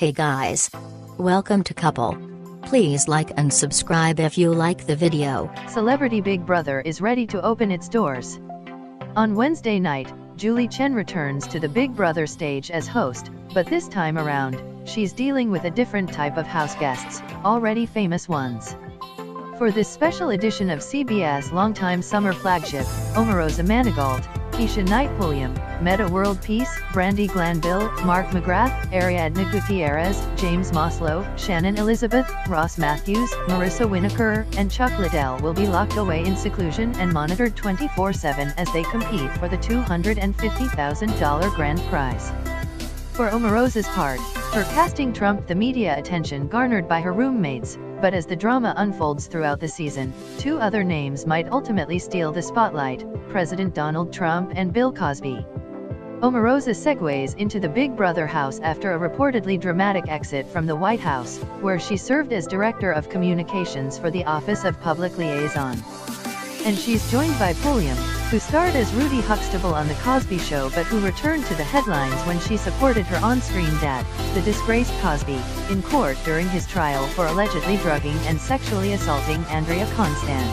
Hey guys. Welcome to Couple. Please like and subscribe if you like the video. Celebrity Big Brother is ready to open its doors. On Wednesday night, Julie Chen returns to the Big Brother stage as host, but this time around, she's dealing with a different type of house guests, already famous ones. For this special edition of CBS longtime summer flagship, Omarosa Manigault, Keisha Knight Pulliam, Meta World Peace, Brandi Glanville, Mark McGrath, Ariadne Gutierrez, James Maslow, Shannon Elizabeth, Ross Matthews, Marissa Winokur, and Chuck Liddell will be locked away in seclusion and monitored 24/7 as they compete for the $250,000 grand prize. For Omarosa's part, her casting trumped the media attention garnered by her roommates, but as the drama unfolds throughout the season, two other names might ultimately steal the spotlight: President Donald Trump and Bill Cosby. Omarosa segues into the Big Brother house after a reportedly dramatic exit from the White House, where she served as Director of Communications for the Office of Public Liaison. And she's joined by Pulliam, who starred as Rudy Huxtable on The Cosby Show but who returned to the headlines when she supported her on-screen dad, the disgraced Cosby, in court during his trial for allegedly drugging and sexually assaulting Andrea Constand.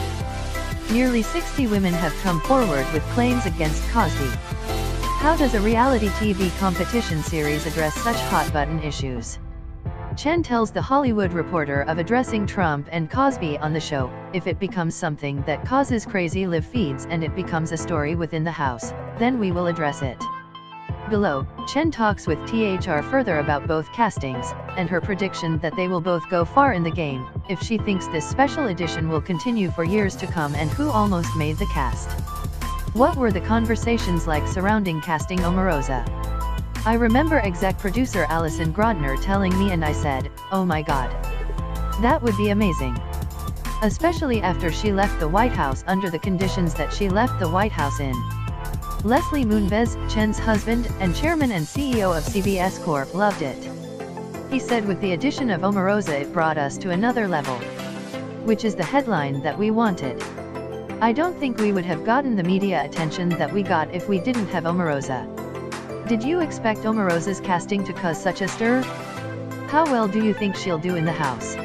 Nearly 60 women have come forward with claims against Cosby. How does a reality TV competition series address such hot-button issues? Chen tells The Hollywood Reporter of addressing Trump and Cosby on the show: "If it becomes something that causes crazy live feeds and it becomes a story within the house, then we will address it." Below, Chen talks with THR further about both castings, and her prediction that they will both go far in the game, if she thinks this special edition will continue for years to come, and who almost made the cast. What were the conversations like surrounding casting Omarosa? I remember exec producer Allison Grodner telling me, and I said, "Oh my God. That would be amazing." Especially after she left the White House under the conditions that she left the White House in. Leslie Moonves, Chen's husband, and chairman and CEO of CBS Corp, loved it. He said, "With the addition of Omarosa it brought us to another level. Which is the headline that we wanted. I don't think we would have gotten the media attention that we got if we didn't have Omarosa." Did you expect Omarosa's casting to cause such a stir? How well do you think she'll do in the house?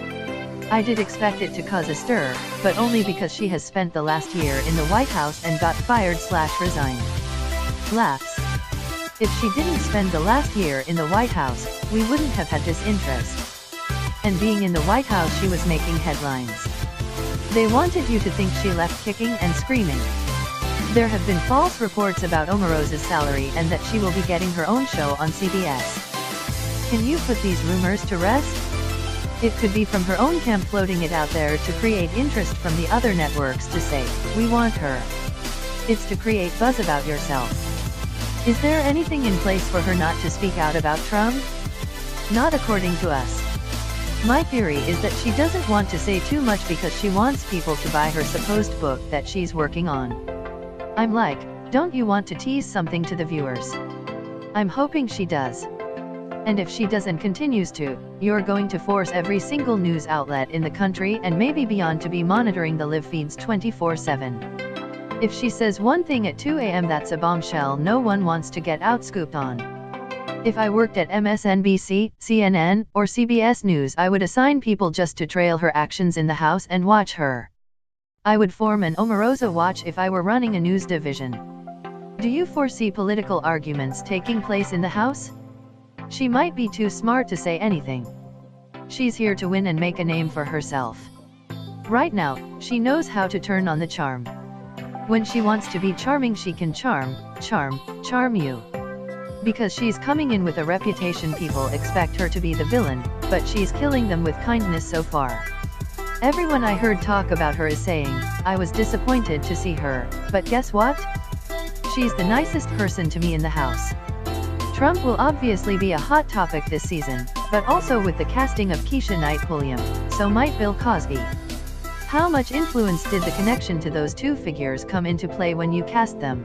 I did expect it to cause a stir, but only because she has spent the last year in the White House and got fired/resigned. Laughs. If she didn't spend the last year in the White House, we wouldn't have had this interest. And being in the White House, she was making headlines. They wanted you to think she left kicking and screaming. There have been false reports about Omarosa's salary and that she will be getting her own show on CBS. Can you put these rumors to rest? It could be from her own camp floating it out there to create interest from the other networks to say, "We want her." It's to create buzz about yourself. Is there anything in place for her not to speak out about Trump? Not according to us. My theory is that she doesn't want to say too much because she wants people to buy her supposed book that she's working on. I'm like, don't you want to tease something to the viewers? I'm hoping she does. And if she does and continues to, you're going to force every single news outlet in the country and maybe beyond to be monitoring the live feeds 24/7. If she says one thing at 2 a.m. that's a bombshell no one wants to get outscooped on. If I worked at MSNBC, CNN, or CBS News, I would assign people just to trail her actions in the house and watch her. I would form an Omarosa watch if I were running a news division. Do you foresee political arguments taking place in the house? She might be too smart to say anything. She's here to win and make a name for herself. Right now, she knows how to turn on the charm. When she wants to be charming, she can charm you. Because she's coming in with a reputation, people expect her to be the villain, but she's killing them with kindness so far. Everyone I heard talk about her is saying, "I was disappointed to see her, but guess what? She's the nicest person to me in the house." Trump will obviously be a hot topic this season, but also with the casting of Keisha Knight Pulliam, so might Bill Cosby. How much influence did the connection to those two figures come into play when you cast them?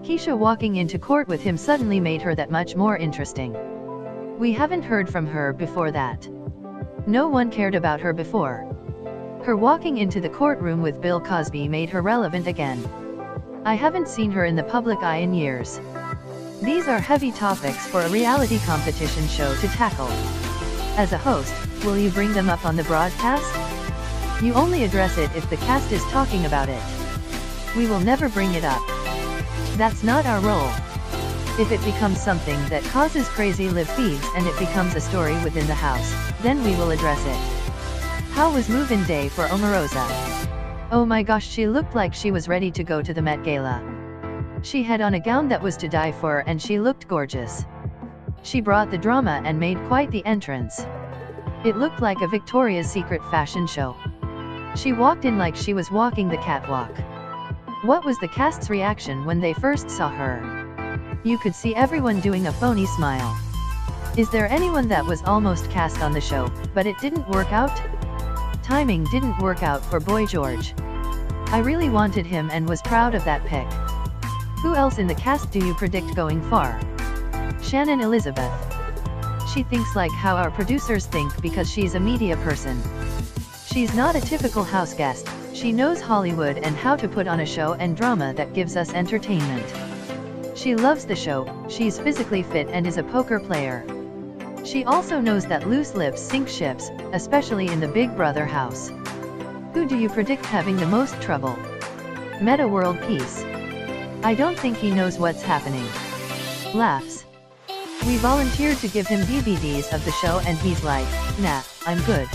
Keisha walking into court with him suddenly made her that much more interesting. We haven't heard from her before that. No one cared about her before. Her walking into the courtroom with Bill Cosby made her relevant again. I haven't seen her in the public eye in years. These are heavy topics for a reality competition show to tackle. As a host, will you bring them up on the broadcast? You only address it if the cast is talking about it. We will never bring it up. That's not our role. If it becomes something that causes crazy live feeds and it becomes a story within the house, then we will address it. How was move-in day for Omarosa? Oh my gosh, she looked like she was ready to go to the Met Gala. She had on a gown that was to die for and she looked gorgeous. She brought the drama and made quite the entrance. It looked like a Victoria's Secret fashion show. She walked in like she was walking the catwalk. What was the cast's reaction when they first saw her? You could see everyone doing a phony smile. Is there anyone that was almost cast on the show, but it didn't work out? Timing didn't work out for Boy George. I really wanted him and was proud of that pick. Who else in the cast do you predict going far? Shannon Elizabeth. She thinks like how our producers think because she's a media person. She's not a typical house guest. She knows Hollywood and how to put on a show and drama that gives us entertainment. She loves the show, she's physically fit and is a poker player. She also knows that loose lips sink ships, especially in the Big Brother house. Who do you predict having the most trouble? Meta World Peace. I don't think he knows what's happening. Laughs. We volunteered to give him DVDs of the show and he's like, nah, I'm good.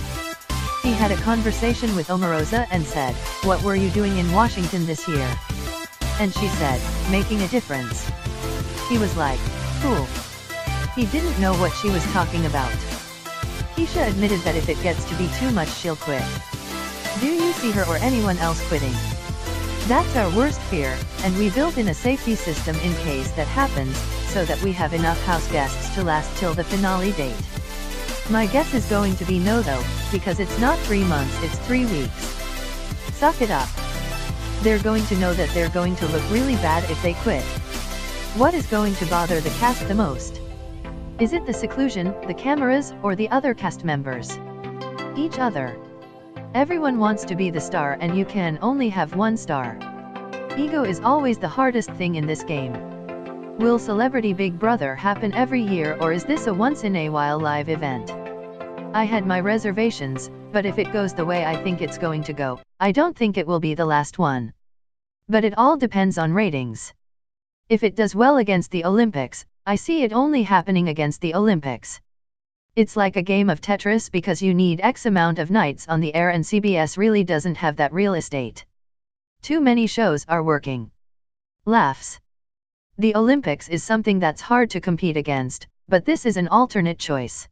He had a conversation with Omarosa and said, what were you doing in Washington this year? And she said, making a difference. He was like, cool. He didn't know what she was talking about. Keisha admitted that if it gets to be too much she'll quit. Do you see her or anyone else quitting? That's our worst fear, and we built in a safety system in case that happens, so that we have enough house guests to last till the finale date. My guess is going to be no though, because it's not 3 months, it's 3 weeks. Suck it up. They're going to know that they're going to look really bad if they quit. What is going to bother the cast the most? Is it the seclusion, the cameras, or the other cast members? Each other. Everyone wants to be the star and you can only have one star. Ego is always the hardest thing in this game. Will Celebrity Big Brother happen every year or is this a once-in-a-while live event? I had my reservations, but if it goes the way I think it's going to go, I don't think it will be the last one. But it all depends on ratings. If it does well against the Olympics, I see it only happening against the Olympics. It's like a game of Tetris because you need X amount of nights on the air and CBS really doesn't have that real estate. Too many shows are working. Laughs. The Olympics is something that's hard to compete against, but this is an alternate choice.